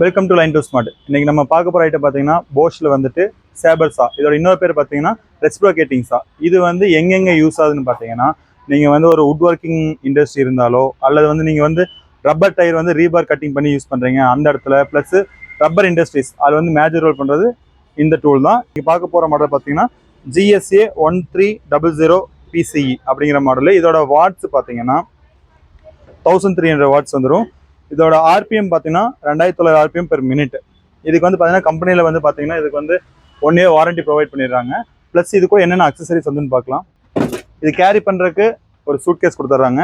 Welcome to line to smart. இன்னைக்கு நம்ம பார்க்க போகிற ஐட்டம் பார்த்தீங்கன்னா போஷில் வந்துட்டு சேபர் சா. இதோட இன்னொரு பேர் பார்த்தீங்கன்னா ரெஸ்ப்ரோகேட்டிங் சா. இது வந்து எங்கெங்கே யூஸ் ஆகுதுன்னு பார்த்தீங்கன்னா, நீங்கள் வந்து ஒரு வுட் ஒர்க்கிங் இண்டஸ்ட்ரி இருந்தாலோ அல்லது வந்து நீங்கள் வந்து ரப்பர் டயர் வந்து ரீபார் கட்டிங் பண்ணி யூஸ் பண்ணுறீங்க அந்த இடத்துல, ப்ளஸ் ரப்பர் இண்டஸ்ட்ரீஸ் அது வந்து மேஜர் ரோல் பண்ணுறது இந்த டூல் தான். இங்கே பார்க்க போகிற மாடல் பார்த்தீங்கன்னா GSA 1300 PCE அப்படிங்கிற மாடல். இதோட வாட்ஸ் பார்த்தீங்கன்னா 1300 வாட்ஸ் வந்துடும். இதோட ஆர்பிஎம் பார்த்தீங்கன்னா 2900 RPM பெர் மினிட். இதுக்கு வந்து பார்த்தீங்கன்னா கம்பெனியில் வந்து பார்த்தீங்கன்னா இதுக்கு வந்து 1 year வாரண்டி ப்ரொவைட் பண்ணிடுறாங்க. ப்ளஸ் இதுக்கும் என்னென்ன அக்சசரிஸ் வந்துன்னு பார்க்கலாம். இது கேரி பண்ணுறதுக்கு ஒரு சூட் கேஸ் கொடுத்துட்றாங்க.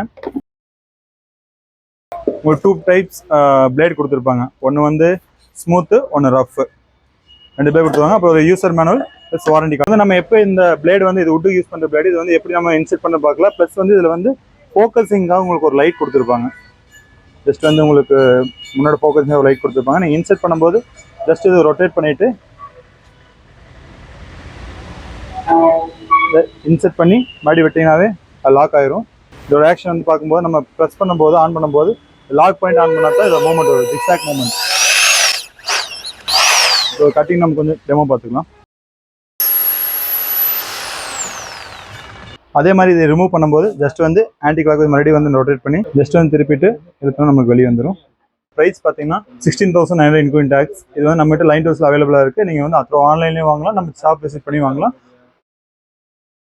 ஒரு 2 டைப்ஸ் பிளேட் கொடுத்துருப்பாங்க. ஒன்று வந்து ஸ்மூத்து, ஒன்று ரஃப், 2 பேர் கொடுத்துருவாங்க. அப்புறம் ஒரு யூசர் மேனுவல் ப்ளஸ் வாரண்டி வந்து நம்ம எப்போ இந்த பிளேடு வந்து இது வுட்டு யூஸ் பண்ணுற பிளேடு இது வந்து எப்படி நம்ம இன்செர்ட் பண்ண பார்க்கலாம். ப்ளஸ் வந்து இதில் வந்து ஃபோக்கஸிங்காக உங்களுக்கு ஒரு லைட் கொடுத்துருப்பாங்க. ஜஸ்ட் வந்து உங்களுக்கு முன்னாடி ஃபோக்கஸிங்காக ஒரு லைட் கொடுத்துருப்பாங்க. நீங்கள் இன்செர்ட் பண்ணும்போது ஜஸ்ட் இது ரொட்டேட் பண்ணிவிட்டு இன்செர்ட் பண்ணி மறுபடி விட்டிங்கனாவே அது லாக் ஆயிரும். இதோட ஆக்ஷன் வந்து பார்க்கும்போது நம்ம ப்ரெஸ் பண்ணும்போது ஆன் பண்ணும்போது லாக் பாயிண்ட் ஆன் பண்ணால் தான் இதோட மூவ்மெண்ட் வரும், ஜிக்ஸாக் மூவ்மெண்ட். இதோட கட்டிங் நம்ம கொஞ்சம் டெமோ பார்த்துக்கலாம். அதே மாதிரி இதை ரிமூவ் பண்ணும்போது ஜஸ்ட் வந்து ஆன்டி கிளாக் மறுபடியும் வந்து ரொட்டேட் பண்ணி ஜஸ்ட் வந்து திருப்பிட்டு எடுத்தோம்னா நமக்கு வெளியே வந்துடும். ப்ரைஸ் பார்த்தீங்கன்னா 16,900 இன்க்ளூடிங் டேக்ஸ். இது வந்து நம்மகிட்ட லைன் டூஸில் அவைலபிளாக இருக்குது. நீங்கள் வந்து அப்புறம் ஆன்லைன்லேயும் வாங்கலாம், நம்ம ஷாப் விசிட் பண்ணி வாங்கலாம்.